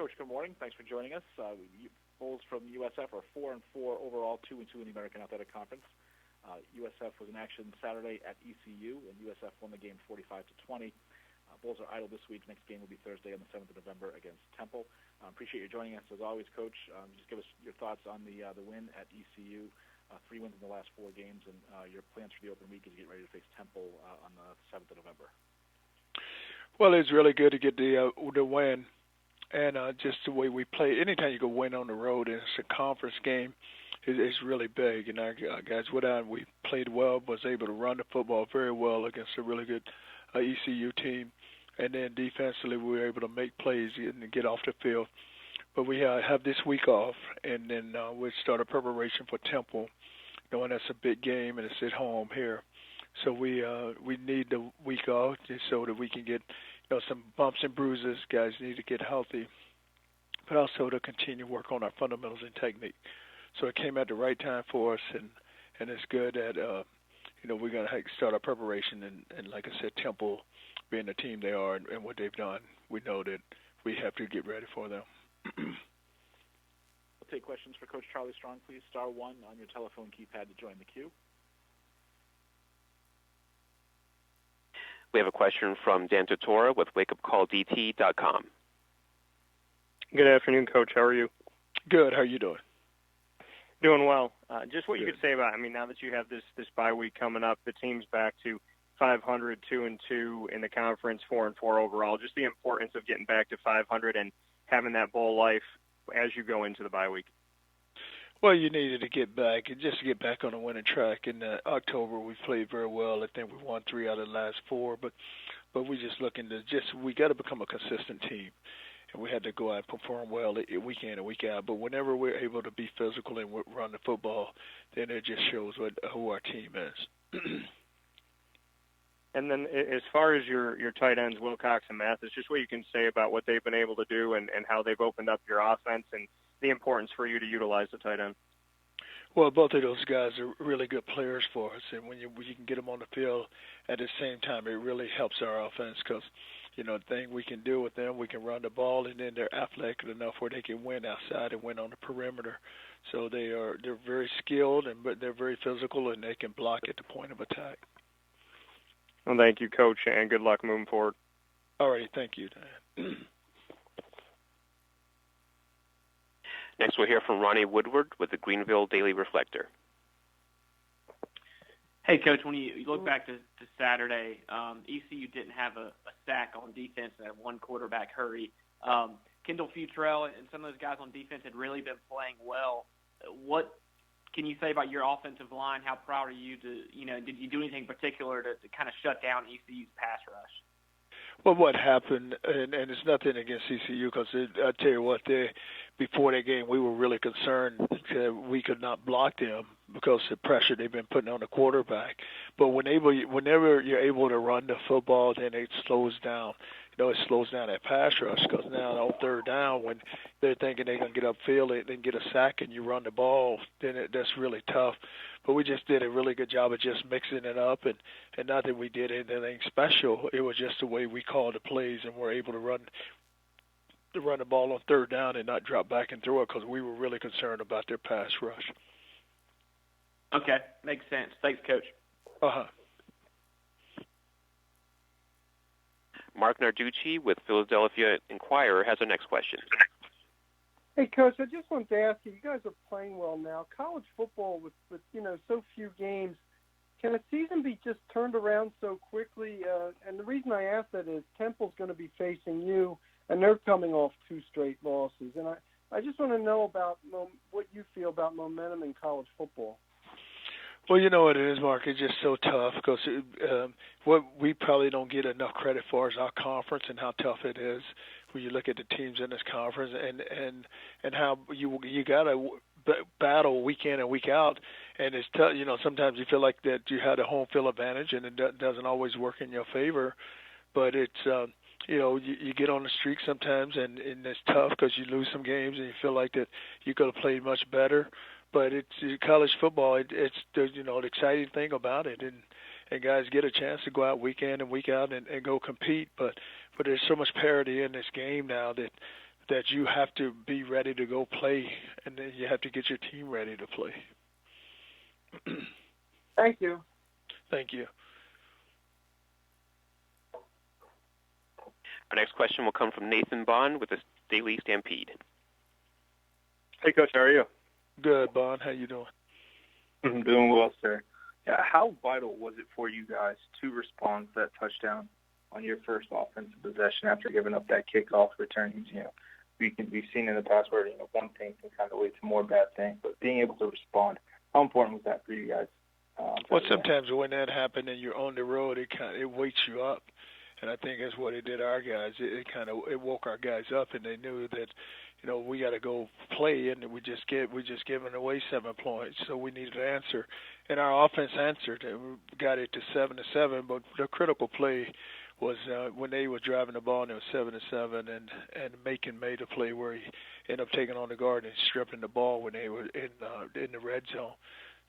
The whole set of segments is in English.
Coach, good morning. Thanks for joining us. Bulls from USF are 4-4 overall, 2-2 in the American Athletic Conference. USF was in action Saturday at ECU, and USF won the game 45-20. Bulls are idle this week. Next game will be Thursday on the 7th of November against Temple. Appreciate you joining us as always, Coach. Just give us your thoughts on the win at ECU. 3 wins in the last 4 games, and your plans for the open week as you get ready to face Temple on the 7th of November. Well, it's really good to get the win, and just the way we play. Anytime you go win on the road and it's a conference game, it's really big. And our guys went out and we played well, was able to run the football very well against a really good ECU team. And then defensively we were able to make plays and get off the field. But we have this week off, and then we'll start a preparation for Temple, knowing that's a big game and it's at home here. So we need the week off just so that we can get some bumps and bruises. Guys need to get healthy, but also to continue to work on our fundamentals and technique. So it came at the right time for us, and it's good that we're going to start our preparation. And like I said, Temple being the team they are and what they've done, we know that we have to get ready for them. We'll take questions for Coach Charlie Strong, please. *1 on your telephone keypad to join the queue. We have a question from Dan Tortora with wakeupcalldt.com. Good afternoon, Coach. How are you? Good. How are you doing? Doing well. Just what you could say about, now that you have this bye week coming up, the team's back to 500, 2-2 in the conference, 4-4 overall. Just the importance of getting back to 500 and having that bowl life as you go into the bye week. Well, you needed to get back, and just to get back on the winning track. In October, we played very well. I think we won 3 out of the last 4, but we're just looking to we got to become a consistent team, and we had to go out and perform well week in and week out. But whenever we're able to be physical and run the football, then it just shows who our team is. And then as far as your tight ends, Wilcox and Mathis, just what you can say about what they've been able to do and how they've opened up your offense and the importance for you to utilize the tight end. Well, both of those guys are really good players for us, and when you can get them on the field at the same time, it really helps our offense because, the thing we can do with them, we can run the ball, and then they're athletic enough where they can win outside and win on the perimeter. So they're very skilled, but they're very physical, and they can block at the point of attack. Well, thank you, Coach, and good luck moving forward. All right, thank you, Dan. Next, we'll hear from Ronnie Woodward with the Greenville Daily Reflector. Hey, Coach, when you look back to Saturday, ECU didn't have a sack on defense and had one quarterback hurry. Kendall Futrell and some of those guys on defense had really been playing well. What can you say about your offensive line? How proud are you did you do anything particular to kind of shut down ECU's pass rush? Well, what happened, and it's nothing against ECU because I tell you what, before that game we were really concerned that we could not block them because of the pressure they've been putting on the quarterback. But whenever you're able to run the football, then it slows down. It slows down that pass rush because now on third down when they're thinking they're going to get upfield and get a sack and you run the ball, then that's really tough. But we just did a really good job of just mixing it up, and not that we did anything special. It was just the way we called the plays, and we're able to run the ball on third down and not drop back and throw it because we were really concerned about their pass rush. Okay, makes sense. Thanks, Coach. Uh-huh. Mark Narducci with Philadelphia Inquirer has our next question. Hey, Coach, I just wanted to ask you guys are playing well now. College football with so few games, can a season be just turned around so quickly? And the reason I ask that is Temple's going to be facing you, and they're coming off 2 straight losses. And I just want to know about what you feel about momentum in college football. Well, you know what it is, Mark. It's just so tough because what we probably don't get enough credit for is our conference and how tough it is when you look at the teams in this conference and how you got to battle week in and week out. And it's tough. Sometimes you feel like that you had a home field advantage, and it doesn't always work in your favor. But it's you get on the streak sometimes, and it's tough because you lose some games and you feel like that you could have played much better. But it's college football. It's the exciting thing about it, and guys get a chance to go out week in and week out and go compete. But there's so much parity in this game now that that you have to be ready to go play, and then you have to get your team ready to play. Thank you. Thank you. Our next question will come from Nathan Bond with the Daily Stampede. Hey, Coach, how are you? Good, Bond. How you doing? I'm doing well, sir. Yeah, how vital was it for you guys to respond to that touchdown on your first offensive possession after giving up that kickoff return? We've seen in the past where one thing can kind of lead to more bad things, but being able to respond, how important was that for you guys? Well, sometimes when that happened and you're on the road, it wakes you up, and I think that's what it did our guys. It woke our guys up, and they knew that we got to go play, and we just given away 7 points, so we needed to answer, and our offense answered. And we got it to 7-7, but the critical play was when they were driving the ball and it was 7-7, and Macon made a play where he ended up taking on the guard and stripping the ball when they were in the red zone.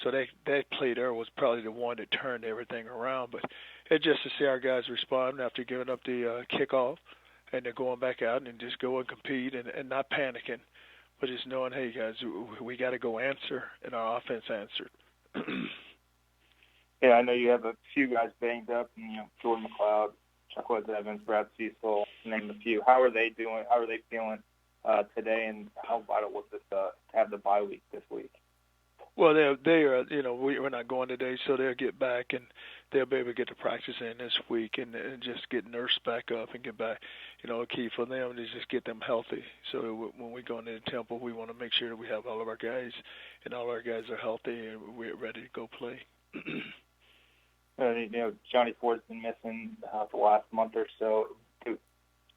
So that play there was probably the one that turned everything around. But it's just to see our guys respond after giving up the kickoff, and they're going back out and just go and compete and not panicking, but just knowing, hey, guys, we got to go answer, and our offense answered. Yeah, I know you have a few guys banged up, Jordan McLeod, Chuck Evans, Brad Cecil, to name a few. How are they doing? How are they feeling today, and how vital was this to have the bye week this week? Well, they are. We're not going today, so they'll get back and they'll be able to get to practice in this week and just get nursed back up and get back. The key for them is just get them healthy. So when we go into the Temple, we want to make sure that we have all of our guys and all our guys are healthy and we're ready to go play. Johnny Ford's been missing the last month or so.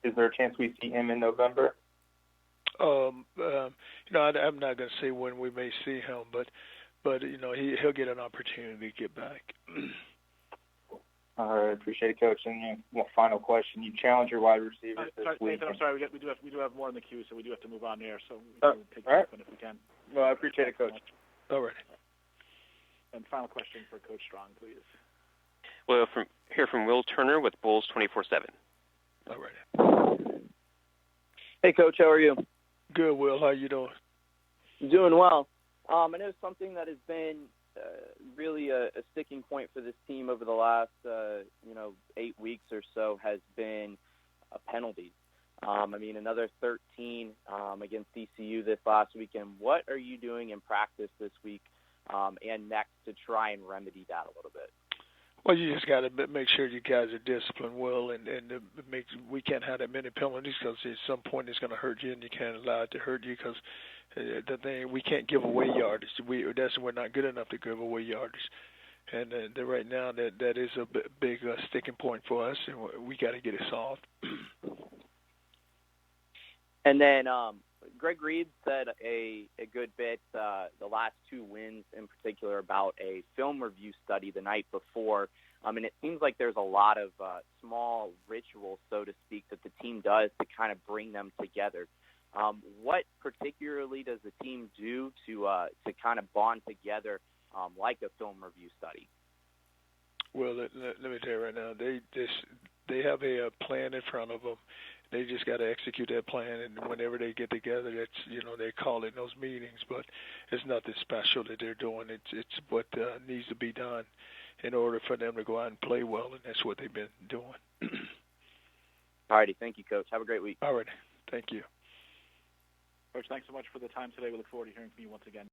Is there a chance we see him in November? I'm not going to say when we may see him, but he'll get an opportunity to get back. All right, appreciate it, Coach. And one final question: you challenge your wide receivers this week. Nathan, I'm sorry, we do have more in the queue, so we do have to move on there. So we can take that if we can. Well, I appreciate it, Coach. All right. And final question for Coach Strong, please. We'll hear from Will Turner with Bulls 24/7. All right. Hey, Coach, how are you? Good, Will. How you doing? Doing well. I know something that has been really a sticking point for this team over the last 8 weeks or so has been penalties. Another 13 against ECU this last weekend. What are you doing in practice this week and next to try and remedy that a little bit? Well, you just got to make sure you guys are disciplined, Will, and we can't have that many penalties because at some point it's going to hurt you, and you can't allow it to hurt you because the thing we can't give away yardage. We're not good enough to give away yardage, and right now that is a big sticking point for us, and we got to get it solved. And then Greg Reed said a good bit the last 2 wins in particular about a film review study the night before. And it seems like there's a lot of small rituals, so to speak, that the team does to kind of bring them together. What particularly does the team do to kind of bond together like a film review study? Well, let me tell you right now, they have a plan in front of them. They just got to execute that plan, and whenever they get together, that's they call it those meetings, but it's nothing special that they're doing. It's what needs to be done in order for them to go out and play well, and that's what they've been doing. All righty, thank you, Coach. Have a great week. All right, thank you. Coach, thanks so much for the time today. We look forward to hearing from you once again.